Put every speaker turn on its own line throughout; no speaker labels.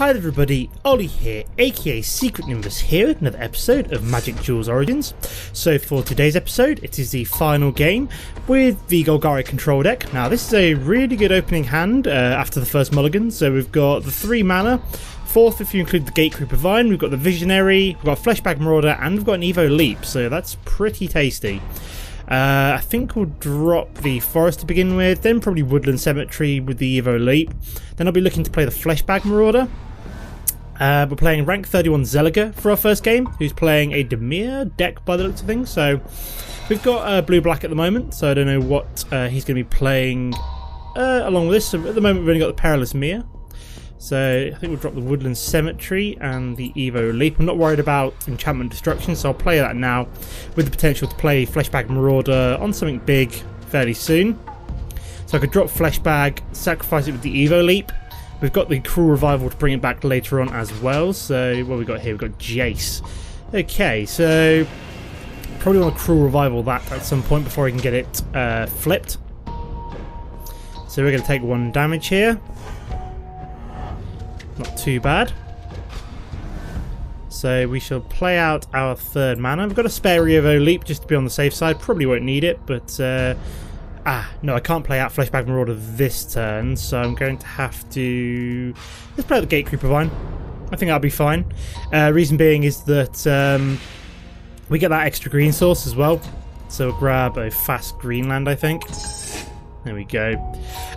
Hi everybody, Ollie here, aka Secret Nimbus here with another episode of Magic Duels Origins. So for today's episode, it is the final game with the Golgari control deck. Now this is a really good opening hand after the first mulligan. So we've got the 3 mana, 4th if you include the Gatecreeper Vine, we've got the Visionary, we've got Fleshbag Marauder, and we've got an Evo Leap, so that's pretty tasty. I think we'll drop the Forest to begin with, then probably Woodland Cemetery with the Evo Leap. Then I'll be looking to play the Fleshbag Marauder. We're playing rank 31 Zeliger for our first game, who's playing a Demir deck by the looks of things. So we've got blue-black at the moment, so I don't know what he's going to be playing along with this. So at the moment we've only got the Perilous Mir. So I think we'll drop the Woodland Cemetery and the Evo Leap. I'm not worried about Enchantment Destruction, so I'll play that now with the potential to play Fleshbag Marauder on something big fairly soon. So I could drop Fleshbag, sacrifice it with the Evo Leap. We've got the Cruel Revival to bring it back later on as well. So what have we got here? We've got Jace. Okay, so probably want to Cruel Revival that at some point before I can get it flipped. So we're going to take 1 damage here. Not too bad. So we shall play out our 3rd mana. We've got a spare Evo Leap just to be on the safe side. Probably won't need it, but no, I can't play out Fleshbag Marauder this turn, so I'm going to have to... Let's play out the Gatecreeper Vine. I think that'll be fine. Reason being is that we get that extra green source as well. So we'll grab a fast green land, I think. There we go.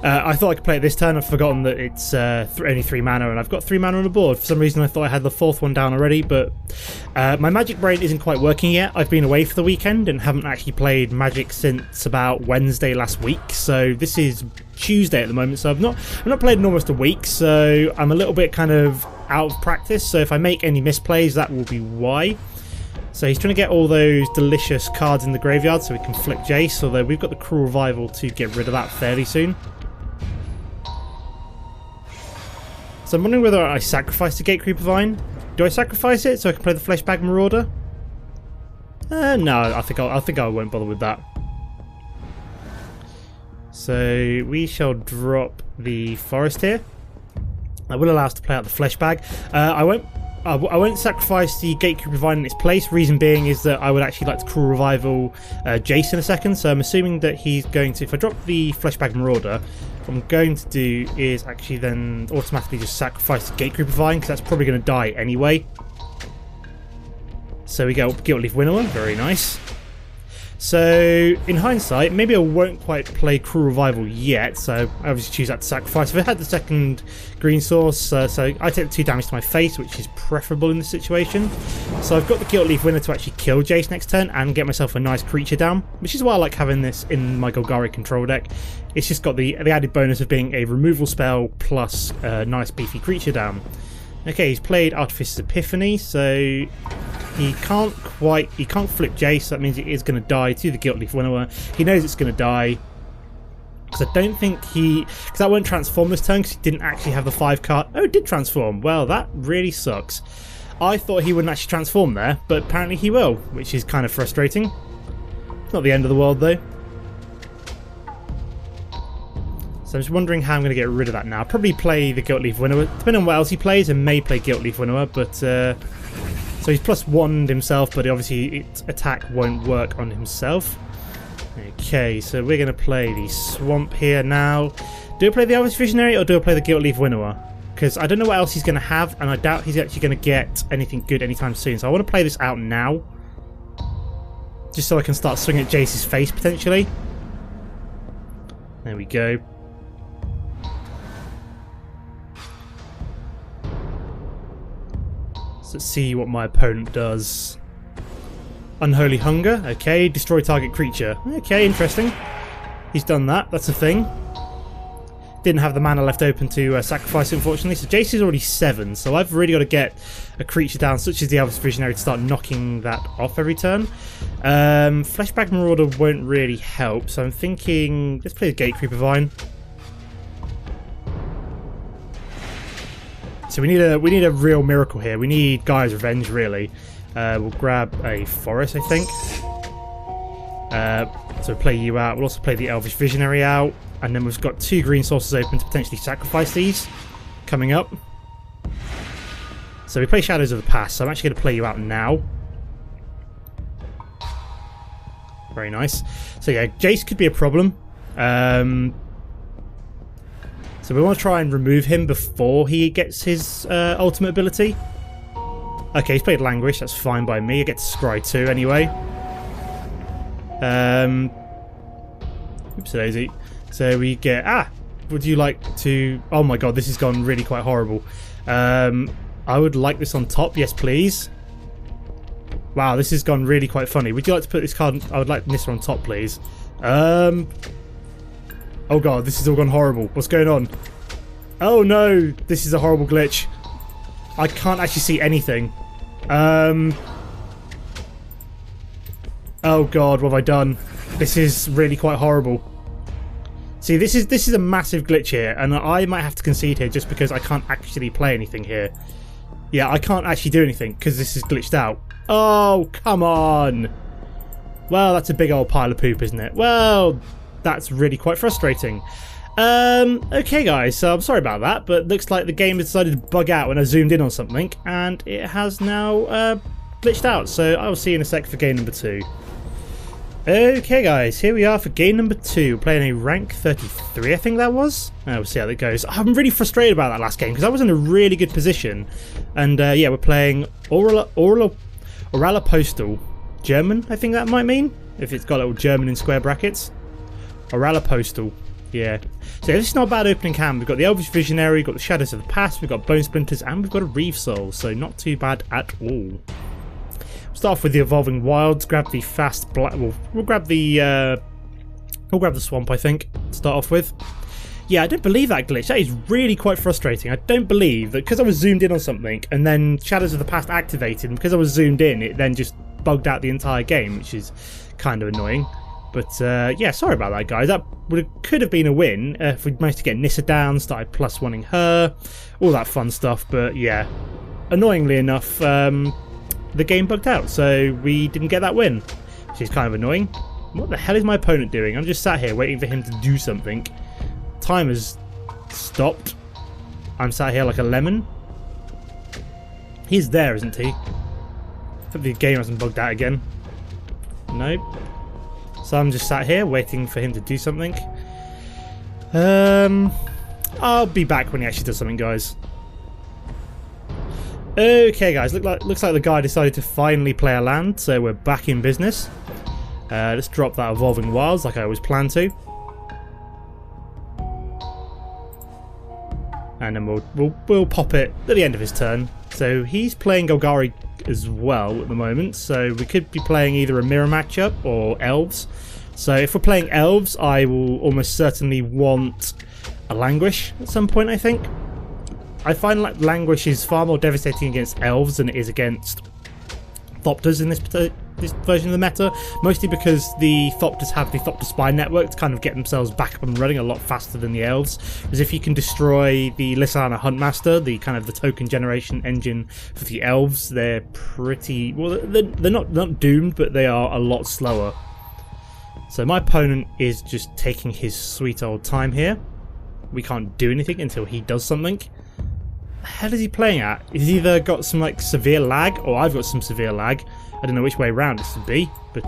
I thought I could play it this turn. I've forgotten that it's only 3 mana, and I've got 3 mana on the board. For some reason I thought I had the 4th one down already, but my Magic brain isn't quite working yet. I've been away for the weekend and haven't actually played Magic since about Wednesday last week. So this is Tuesday at the moment, so I've not played in almost a week, so I'm a little bit kind of out of practice. So if I make any misplays, that will be why. So he's trying to get all those delicious cards in the graveyard so we can flick Jace, although we've got the Cruel Revival to get rid of that fairly soon. So I'm wondering whether I sacrifice the Gatecreeper Vine. Do I sacrifice it so I can play the Fleshbag Marauder? No, I think I won't bother with that. So we shall drop the Forest here. That will allow us to play out the Fleshbag. I won't sacrifice the Gatecreeper Vine in its place. Reason being is that I would actually like to Cruel Revival Jace in a second. So I'm assuming that he's going to, if I drop the Fleshbag Marauder, what I'm going to do is actually then automatically just sacrifice the Gatecreeper Vine, because that's probably going to die anyway. So we go Guiltleaf Winnower, very nice. So in hindsight, maybe I won't quite play Cruel Revival yet, so I obviously choose that to sacrifice. If I had the 2nd green source, so I take the 2 damage to my face, which is preferable in this situation. So I've got the Guiltleaf Winnower to actually kill Jace next turn and get myself a nice creature down, which is why I like having this in my Golgari control deck. It's just got the added bonus of being a removal spell plus a nice beefy creature down. Okay, he's played Artificer's Epiphany, so he can't flip Jace. That means it is going to die to the Guiltleaf Winnower. He knows it's going to die, because I don't think because that won't transform this turn, because he didn't actually have the 5 card. Oh, it did transform. Well, that really sucks. I thought he wouldn't actually transform there, but apparently he will, which is kind of frustrating. It's not the end of the world though. So I'm just wondering how I'm going to get rid of that now. I'll probably play the Guiltleaf Winnower. Depending on what else he plays, I may play Guiltleaf Winnower, but so he's +1 himself, but obviously its attack won't work on himself. Okay, so we're going to play the Swamp here now. Do I play the Elvish Visionary or do I play the Guiltleaf Winnower? Because I don't know what else he's going to have, and I doubt he's actually going to get anything good anytime soon. So I want to play this out now, just so I can start swinging at Jace's face potentially. There we go. Let's see what my opponent does. Unholy Hunger. Okay, destroy target creature. Okay, interesting. He's done that. That's a thing. Didn't have the mana left open to sacrifice, unfortunately. So Jace is already 7, so I've really got to get a creature down, such as the Elvish Visionary, to start knocking that off every turn. Fleshbag Marauder won't really help, so I'm thinking let's play the Gatecreeper Vine. So we need a real miracle here. We need Gaia's Revenge, really. We'll grab a Forest, I think. So play you out. We'll also play the Elvish Visionary out. And then we've got 2 green sources open to potentially sacrifice these coming up. So we play Shadows of the Past, so I'm actually going to play you out now. Very nice. So yeah, Jace could be a problem. So we want to try and remove him before he gets his ultimate ability. Okay, he's played Languish, that's fine by me. I get to scry too anyway. Oops, daisy. So we get... would you like to... Oh my god, this has gone really quite horrible. I would like this on top, yes please. Wow, this has gone really quite funny. Would you like to put this card... I would like this one on top, please. Oh god, this has all gone horrible. What's going on? Oh no, this is a horrible glitch. I can't actually see anything. Oh god, what have I done? This is really quite horrible. See, this is a massive glitch here, and I might have to concede here just because I can't actually play anything here. Yeah, I can't actually do anything because this is glitched out. Oh, come on! Well, that's a big old pile of poop, isn't it? Well, that's really quite frustrating. Okay guys, so I'm sorry about that, but looks like the game has decided to bug out when I zoomed in on something, and it has now glitched out, so I'll see you in a sec for game number 2. Okay guys, here we are for game number 2. We're playing a rank 33, I think that was. We'll see how that goes. I'm really frustrated about that last game because I was in a really good position. And yeah, we're playing Orala Postal. German, I think that might mean. If it's got a little German in square brackets. Orala Postal. Yeah. So this is not a bad opening cam. We've got the Elvish Visionary, we've got the Shadows of the Past, we've got Bone Splinters, and we've got a Reeve Soul. So not too bad at all. Start off with the Evolving Wilds. Grab the fast black. We'll grab the swamp, I think. To start off with. Yeah, I don't believe that glitch. That is really quite frustrating. I don't believe that because I was zoomed in on something and then Shadows of the Past activated, and because I was zoomed in, it then just bugged out the entire game, which is kind of annoying. But yeah, sorry about that, guys. That could have been a win if we'd managed to get Nissa down, started +1ing her, all that fun stuff. But yeah, annoyingly enough. The game bugged out, so we didn't get that win, which is kind of annoying. What the hell is my opponent doing? I'm just sat here waiting for him to do something. Time has stopped. I'm sat here like a lemon. He's there, isn't he? Hope the game hasn't bugged out again. Nope. So I'm just sat here waiting for him to do something. I'll be back when he actually does something, guys. Okay guys, looks like the guy decided to finally play a land, so we're back in business. Let's drop that Evolving Wilds like I always plan to. And then we'll pop it at the end of his turn. So he's playing Golgari as well at the moment, so we could be playing either a mirror matchup or elves. So if we're playing elves, I will almost certainly want a Languish at some point, I think. I find like Languish is far more devastating against elves than it is against Thopters in this version of the meta, mostly because the Thopters have the Thopter Spy network to kind of get themselves back up and running a lot faster than the elves. Because if you can destroy the Lysana Huntmaster, the kind of the token generation engine for the elves, they're pretty well. They're not doomed, but they are a lot slower. So my opponent is just taking his sweet old time here. We can't do anything until he does something. The hell is he playing at? He's either got some like severe lag, or I've got some severe lag. I don't know which way around this would be, but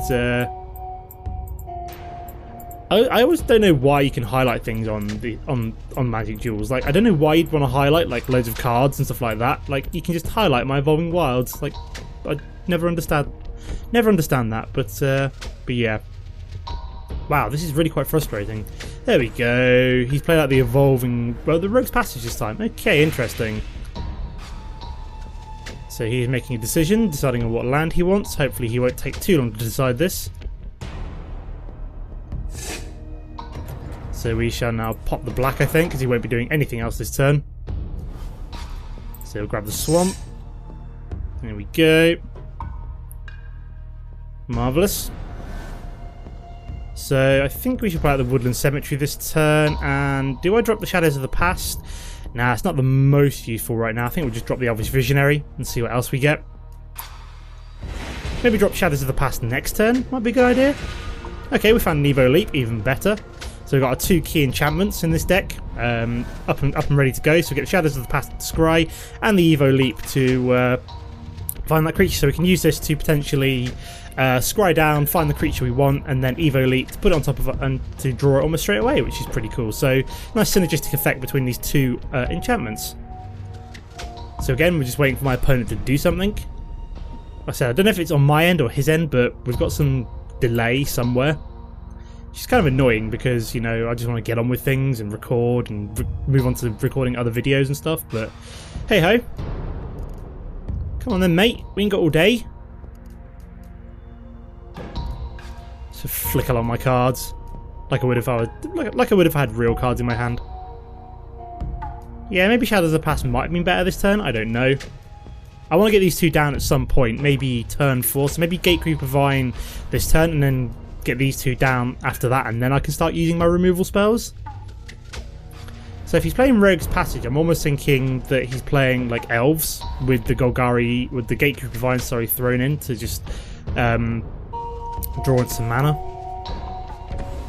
I always don't know why you can highlight things on Magic Duels. Like I don't know why you'd want to highlight like loads of cards and stuff like that. Like you can just highlight my Evolving Wilds. Like I never understand that. But yeah. Wow, this is really quite frustrating. There we go. He's played out the Evolving... Well, the Rogue's Passage this time. Okay, interesting. So he's making a decision, deciding on what land he wants. Hopefully he won't take too long to decide this. So we shall now pop the black, I think, because he won't be doing anything else this turn. So we'll grab the swamp. There we go. Marvellous. So I think we should play out the Woodland Cemetery this turn, and do I drop the Shadows of the Past? Nah, it's not the most useful right now. I think we'll just drop the Elvish Visionary and see what else we get. Maybe drop Shadows of the Past next turn, might be a good idea. Okay, we found Nevo Leap, even better. So we've got our 2 key enchantments in this deck, up and ready to go. So we get Shadows of the Past Scry and the Evo Leap to find that creature. So we can use this to potentially scry down, find the creature we want, and then Evo Leap to put it on top of it and to draw it almost straight away, which is pretty cool. So nice synergistic effect between these 2 enchantments. So again, we're just waiting for my opponent to do something. Like I said, I don't know if it's on my end or his end, but we've got some delay somewhere. Which is kind of annoying because, you know, I just want to get on with things and record and move on to recording other videos and stuff, but hey ho. Come on then, mate. We ain't got all day. So flick along my cards like I would if I was like I would have had real cards in my hand. Yeah, maybe Shadows of the Past might have been better this turn. I don't know. I want to get these 2 down at some point, maybe turn 4. So maybe Gatecreeper Vine this turn, and then get these 2 down after that, and then I can start using my removal spells. So if he's playing Rogue's Passage, I'm almost thinking that he's playing like elves with the Golgari, with the Gatecreeper Vine, sorry, thrown in to just draw in some mana.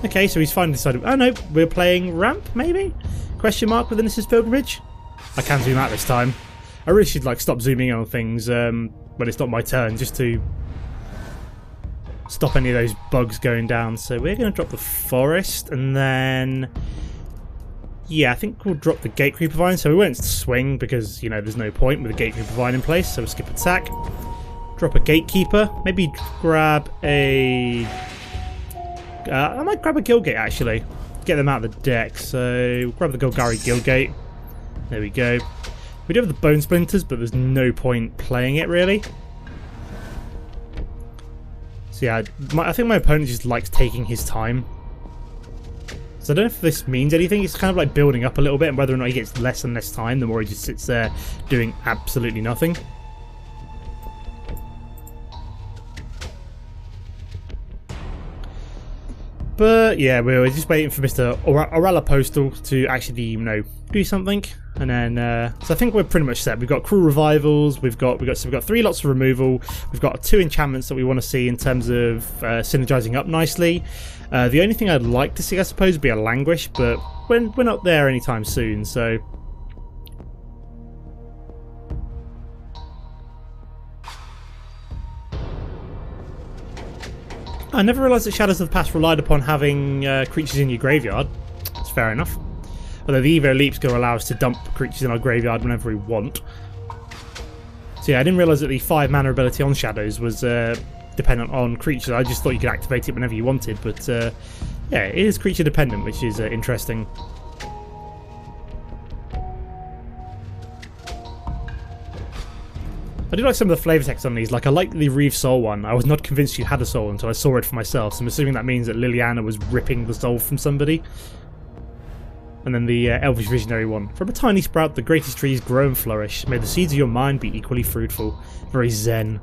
Okay, so he's finally decided. Oh no, we're playing Ramp, maybe? Question mark with Innis's Pilgrimage? I can zoom out this time. I really should like stop zooming in on things when it's not my turn, just to stop any of those bugs going down. So we're going to drop the Forest, and then yeah, I think we'll drop the Gatecreeper Vine. So we won't swing because, you know, there's no point with the Gatecreeper Vine in place. So we'll skip attack, drop a Gatekeeper, maybe grab a I might grab a Guildgate actually, get them out of the deck. So we'll grab the Golgari Guildgate. There we go. We do have the Bone Splinters, but there's no point playing it really. So yeah, I think my opponent just likes taking his time. So I don't know if this means anything. It's kind of like building up a little bit, and whether or not he gets less and less time, the more he just sits there doing absolutely nothing. But yeah, we're just waiting for Mr. Orala Postal to actually, you know, do something, and then so I think we're pretty much set. We've got Cruel Revivals, we've got 3 lots of removal, we've got 2 enchantments that we want to see in terms of synergizing up nicely. The only thing I'd like to see, I suppose, would be a Languish, but we're not there anytime soon, so. I never realised that Shadows of the Past relied upon having creatures in your graveyard. That's fair enough. Although the Evo Leap's going to allow us to dump creatures in our graveyard whenever we want. So yeah, I didn't realise that the 5 mana ability on Shadows was dependent on creatures. I just thought you could activate it whenever you wanted, but yeah, it is creature dependent, which is interesting. I do like some of the flavour text on these. Like, I like the Reeve Soul one. I was not convinced you had a soul until I saw it for myself, so I'm assuming that means that Liliana was ripping the soul from somebody. And then the Elvish Visionary one. From a tiny sprout, the greatest trees grow and flourish. May the seeds of your mind be equally fruitful. Very zen.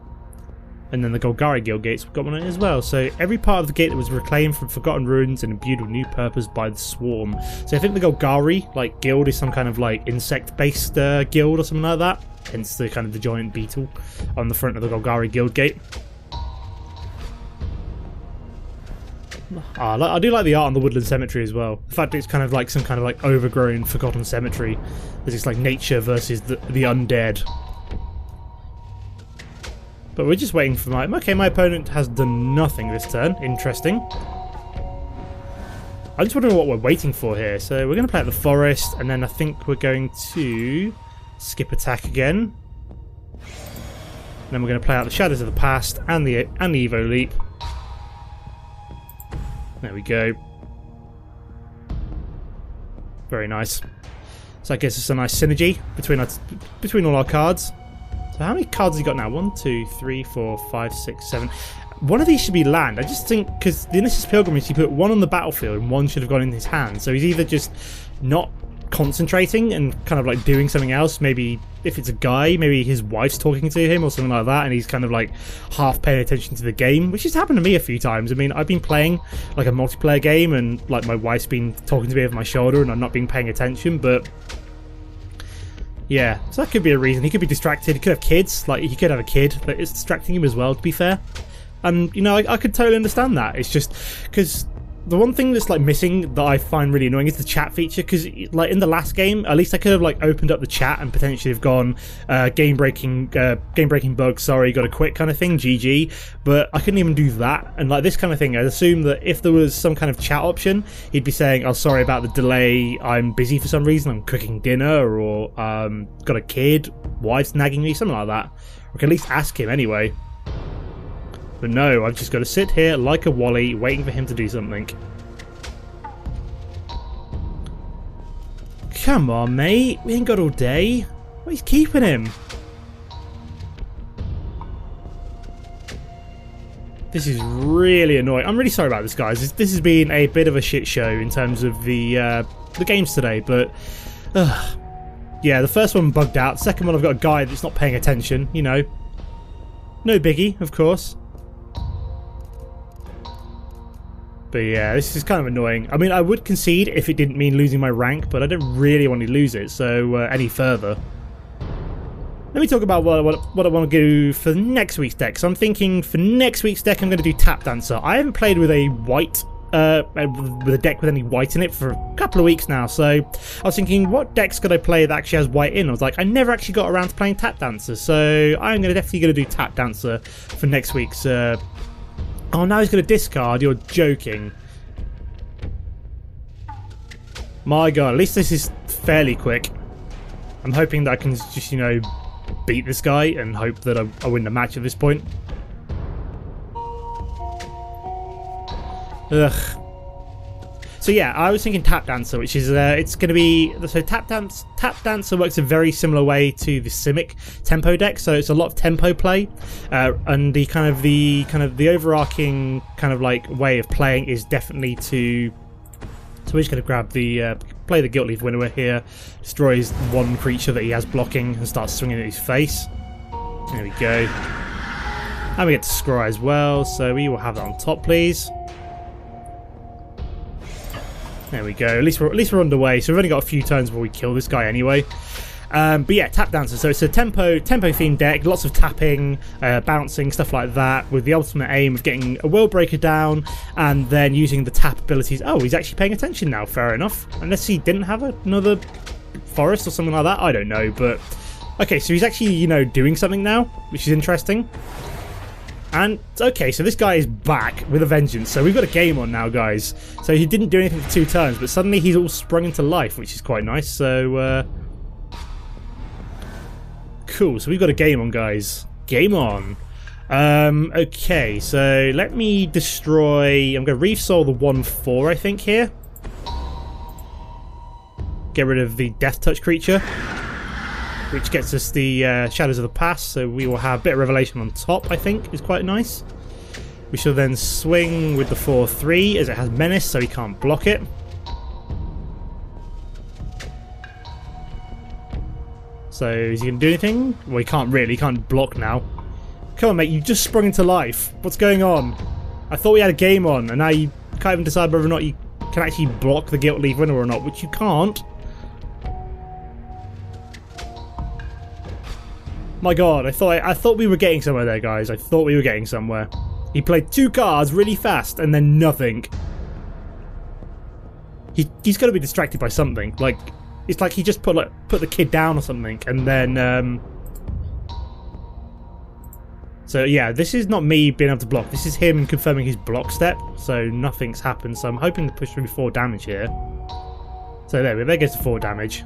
And then the Golgari Guildgates, we've got one on it as well. So every part of the gate that was reclaimed from forgotten ruins and imbued with new purpose by the swarm. So I think the Golgari like guild is some kind of like insect-based guild or something like that. Hence the kind of the giant beetle on the front of the Golgari Guildgate. I do like the art on the Woodland Cemetery as well. The fact it's kind of like some kind of like overgrown, forgotten cemetery. There's just like nature versus the undead. But we're just waiting for my... Okay, my opponent has done nothing this turn. Interesting. I'm just wondering what we're waiting for here. So we're going to play at the Forest, and then I think we're going to skip attack again. And then we're going to play out the Shadows of the Past and the Evo Leap. There we go. Very nice. So that gives us a nice synergy between all our cards. So how many cards has he got now? 1, 2, 3, 4, 5, 6, 7. One of these should be land. I just think, because the Innis's Pilgrimage, he put 1 on the battlefield and 1 should have gone in his hand. So he's either just not concentrating and kind of like doing something else. Maybe if it's a guy, maybe his wife's talking to him or something like that, and he's kind of like half paying attention to the game, which has happened to me a few times. I mean, I've been playing like a multiplayer game and like my wife's been talking to me over my shoulder and I'm not been paying attention, but yeah, so that could be a reason. He could be distracted. He could have kids. Like, he could have a kid that is distracting him as well, to be fair. And, you know, I could totally understand that. It's just because the one thing that's like missing that I find really annoying is the chat feature, because like in the last game, at least I could have like opened up the chat and potentially have gone game breaking bug, sorry, got to quit kind of thing, GG. But I couldn't even do that. And like this kind of thing, I'd assume that if there was some kind of chat option, he'd be saying, "Oh, sorry about the delay. I'm busy for some reason. I'm cooking dinner, or got a kid, wife's nagging me, something like that." Or I can at least ask him anyway. But no, I've just got to sit here like a wally, waiting for him to do something. Come on, mate. We ain't got all day. What is keeping him? This is really annoying. I'm really sorry about this, guys. This has been a bit of a shit show in terms of the games today, but yeah, the first one bugged out. The second one, I've got a guy that's not paying attention. You know, no biggie, of course. But yeah, this is kind of annoying. I mean, I would concede if it didn't mean losing my rank, but I don't really want to lose it, so any further. Let me talk about what I want to do for next week's deck. So I'm thinking for next week's deck, I'm going to do Tap Dancer. I haven't played with a white, with a deck with any white in it for a couple of weeks now. So I was thinking, what decks could I play that actually has white in? I was like, I never actually got around to playing Tap Dancer, so I'm definitely going to do Tap Dancer for next week's. Oh, now he's going to discard. You're joking. My god, at least this is fairly quick. I'm hoping that I can just, you know, beat this guy and hope that I win the match at this point. Ugh. So yeah, I was thinking Tap Dancer, which is it's going to be so Tap Dancer works a very similar way to the Simic tempo deck. So it's a lot of tempo play, and the kind of the overarching kind of like way of playing is definitely to. So we're just going to grab the play the Guilt Leaf Winnower here, destroys one creature that he has blocking and starts swinging at his face. There we go, and we get to Scry as well. So we will have that on top, please. There we go. At least we're underway. So we've only got a few turns before we kill this guy anyway. But yeah, Tap Dancer. So it's a tempo themed deck. Lots of tapping, bouncing, stuff like that, with the ultimate aim of getting a World Breaker down and then using the tap abilities. Oh, he's actually paying attention now. Fair enough. Unless he didn't have another forest or something like that. I don't know. But okay, so he's actually, you know, doing something now, which is interesting. And, okay, so this guy is back with a vengeance. So we've got a game on now, guys. So he didn't do anything for 2 turns, but suddenly he's all sprung into life, which is quite nice. So, cool. So we've got a game on, guys. Game on. Okay, so let me destroy... I'm going to Reef Soul the 1/4, I think, here. Get rid of the Death Touch creature, which gets us the Shadows of the Past, so we will have a bit of Revelation on top, I think, is quite nice. We shall then swing with the 4/3, as it has Menace, so he can't block it. So, is he going to do anything? Well, he can't really, he can't block now. Come on, mate, you just sprung into life. What's going on? I thought we had a game on, and now you can't even decide whether or not you can actually block the Guilt Leaf Winnower or not, which you can't. My god, I thought we were getting somewhere there, guys. I thought we were getting somewhere. He played 2 cards really fast and then nothing. He's got to be distracted by something. Like, it's like he just put the kid down or something, and then so yeah, this is not me being able to block. This is him confirming his block step. So nothing's happened. So I'm hoping to push through 4 damage here. So there goes the 4 damage.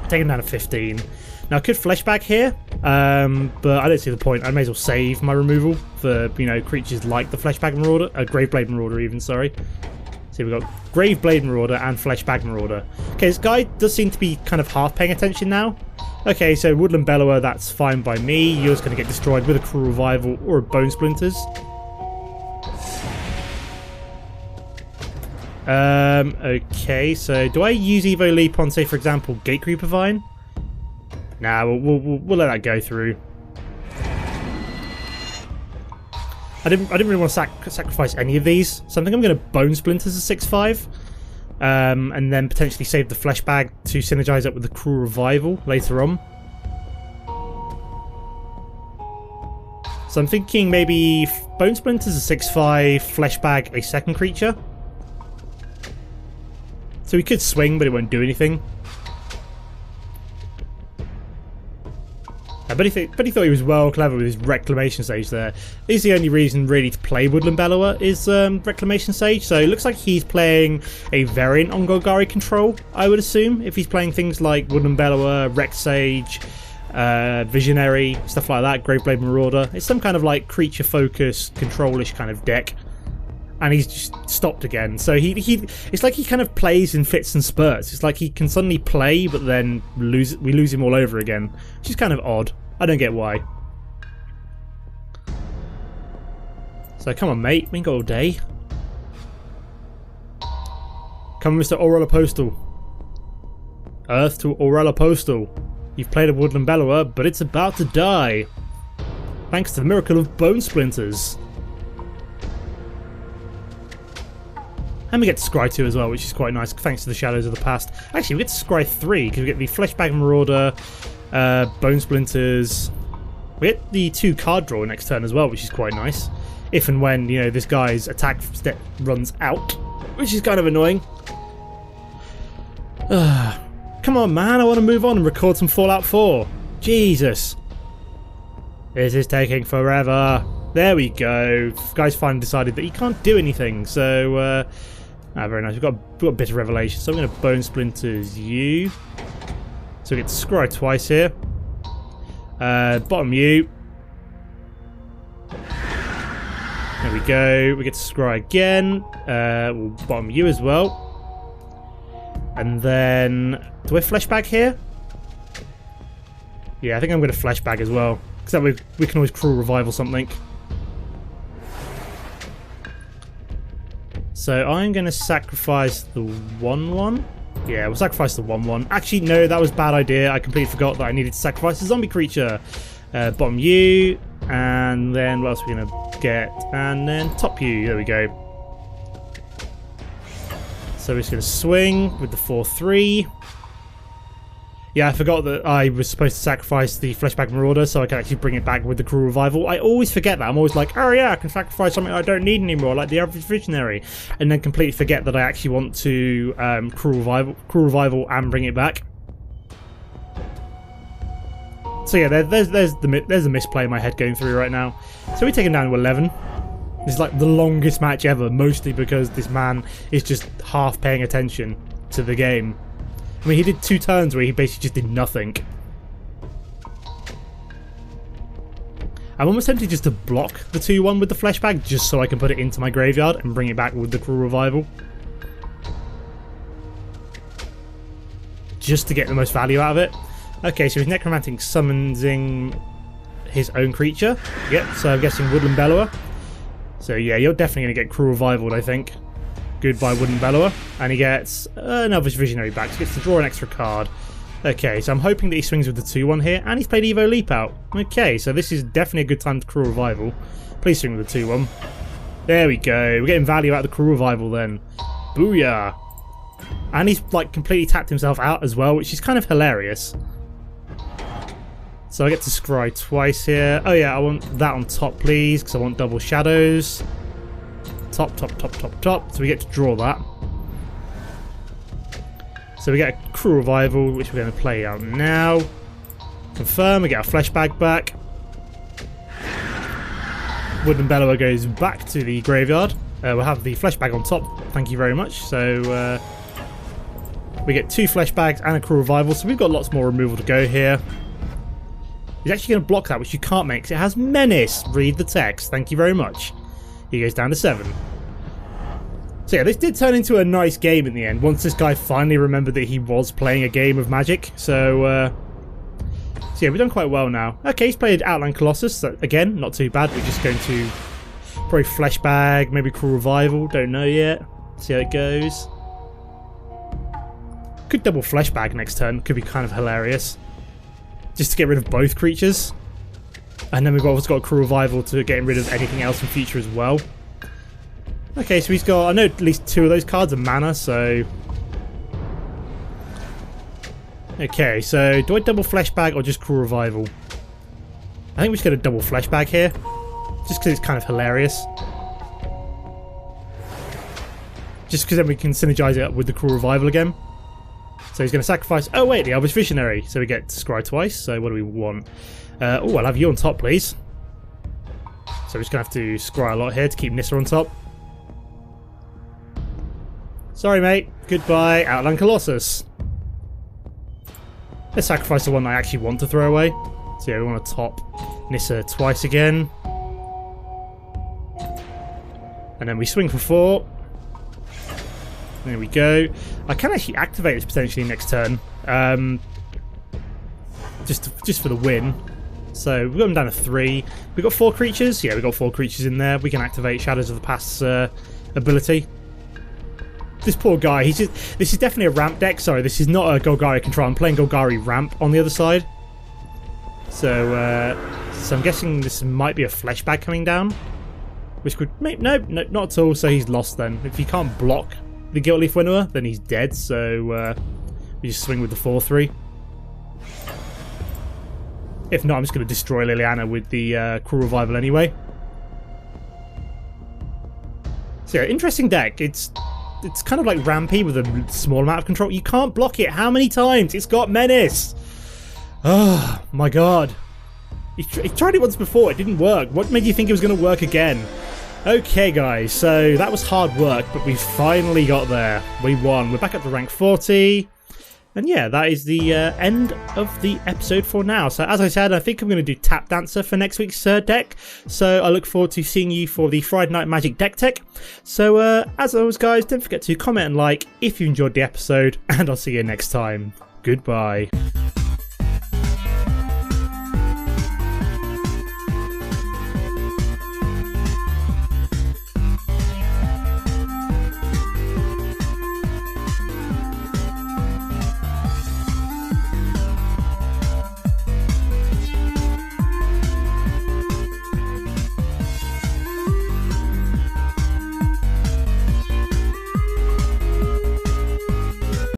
Take him down to 15. Now I could Fleshbag here, but I don't see the point. I may as well save my removal for, you know, creatures like the Fleshbag Marauder, Graveblade Marauder even, sorry. So we've got Graveblade Marauder and Fleshbag Marauder. Okay, this guy does seem to be kind of half paying attention now. Okay, so Woodland Bellower, that's fine by me. You're just going to get destroyed with a Cruel Revival or a Bone Splinters. Okay, so do I use Evo Leap on, say, for example, Gatecreeper Vine? Nah, we'll let that go through. I didn't really want to sacrifice any of these, so I think I'm going to Bone Splinters a 6/5, and then potentially save the Fleshbag to synergize up with the Cruel Revival later on. So I'm thinking maybe Bone Splinter's a 6/5, Fleshbag a second creature. So he could swing, but it won't do anything. But he thought he was well clever with his Reclamation Sage there. This is the only reason really to play Woodland Bellower is Reclamation Sage. So it looks like he's playing a variant on Golgari control, I would assume. If he's playing things like Woodland Bellower, Rec Sage, Visionary, stuff like that, Graveblade Marauder. It's some kind of like creature-focused, control-ish kind of deck. And he's just stopped again. So it's like he kind of plays in fits and spurts. It's like he can suddenly play, but then we lose him all over again, which is kind of odd. I don't get why. So come on, mate. We ain't got all day. Come on, Mr. Aurora Postal. Earth to Aurora Postal. You've played a Woodland Bellower, but it's about to die. Thanks to the miracle of Bone Splinters. And we get to Scry 2 as well, which is quite nice, thanks to the Shadows of the Past. Actually, we get to Scry 3, because we get the Fleshbag Marauder, Bone Splinters. We get the 2 card draw next turn as well, which is quite nice. If and when, you know, this guy's attack step runs out, which is kind of annoying. Come on, man, I want to move on and record some Fallout 4. Jesus. This is taking forever. There we go. This guy's finally decided that he can't do anything, so... very nice. We've got a bit of revelation, so I'm going to Bone Splinters you. So we get to Scry twice here. Bottom you. There we go. We get to Scry again. We'll bottom you as well. And then... Do I Fleshbag here? Yeah, I think I'm going to Fleshbag as well. Because that way we can always Cruel Revival something. So I'm going to sacrifice the 1/1. Yeah, we'll sacrifice the 1/1. Actually, no, that was a bad idea. I completely forgot that I needed to sacrifice a zombie creature. Bottom you, and then what else are we going to get? And then top you. There we go. So we're just going to swing with the 4/3. Yeah, I forgot that I was supposed to sacrifice the Fleshbag Marauder so I can actually bring it back with the Cruel Revival. I always forget that. I'm always like, oh yeah, I can sacrifice something I don't need anymore, like the average Visionary. And then completely forget that I actually want to Cruel Revival and bring it back. So yeah, there's a misplay in my head going through right now. So we take him down to 11. This is like the longest match ever, mostly because this man is just half paying attention to the game. I mean, he did 2 turns where he basically just did nothing. I'm almost tempted just to block the 2/1 with the Fleshbag, just so I can put it into my graveyard and bring it back with the Cruel Revival. Just to get the most value out of it. Okay, so his Necromantic summoning his own creature. Yep, so I'm guessing Woodland Bellower. So yeah, you're definitely going to get Cruel Revival, I think. Goodbye, Woodland Bellower. And he gets another Visionary back, so he gets to draw an extra card. Okay, so I'm hoping that he swings with the 2/1 here, and he's played Evo Leap out. Okay, so this is definitely a good time to Cruel Revival. Please swing with the 2/1. There we go. We're getting value out of the Cruel Revival then. Booyah. And he's like completely tapped himself out as well, which is kind of hilarious. So I get to Scry twice here. Oh yeah, I want that on top, please, because I want double shadows. Top, top, top, top, top. So we get to draw that. So we get a Cruel Revival, which we're going to play out now. Confirm, we get our Fleshbag back. Woodland Bellower goes back to the graveyard. We'll have the Fleshbag on top, thank you very much. So we get 2 Fleshbags and a Cruel Revival, so we've got lots more removal to go here. He's actually going to block that, which you can't make because it has Menace. Read the text, thank you very much. He goes down to 7. So yeah, this did turn into a nice game in the end, once this guy finally remembered that he was playing a game of Magic. So yeah, we've done quite well now. Okay, he's played Outland Colossus. So again, not too bad. We're just going to probably Fleshbag, maybe Cruel Revival, don't know yet. See how it goes. Could double Fleshbag next turn, could be kind of hilarious. Just to get rid of both creatures. And then we've also got a Cruel Revival to get rid of anything else in future as well. Okay, so he's got, I know at least 2 of those cards are mana, so... Okay, so do I double Fleshbag or just Cruel Revival? I think we're just going to double Fleshbag here. just because it's kind of hilarious. Just because then we can synergize it up with the Cruel Revival again. So he's going to sacrifice... Oh wait, the Elvish Visionary. So we get Scry twice. So what do we want? Oh, I'll have you on top, please. So we're just going to have to scry a lot here to keep Nissa on top. Sorry, mate. Goodbye, Outland Colossus. Let's sacrifice the one I actually want to throw away. So yeah, we want to top Nissa twice again. And then we swing for 4. There we go. I can actually activate this potentially next turn. Just for the win. So we've got them down to 3. We've got 4 creatures. Yeah, we've got 4 creatures in there. We can activate Shadows of the Past's ability. This poor guy, this is definitely a ramp deck. Sorry, this is not a Golgari control. I'm playing Golgari ramp on the other side. So I'm guessing this might be a flesh bag coming down. Which could... No, not at all. So he's lost then. If he can't block the Guilt Leaf Winnower, then he's dead. So we just swing with the 4/3. If not, I'm just going to destroy Liliana with the Cruel Revival anyway. So yeah, interesting deck. It's kind of like Rampy with a small amount of control. You can't block it. How many times? It's got Menace. Oh my god. He tried it once before. It didn't work. What made you think it was going to work again? Okay guys, so that was hard work, but we finally got there. We won. We're back up to rank 40. And yeah, that is the end of the episode for now. So as I said, I think I'm going to do Tap Dancer for next week's deck. So I look forward to seeing you for the Friday Night Magic deck tech. So as always guys, don't forget to comment and like if you enjoyed the episode, and I'll see you next time. Goodbye.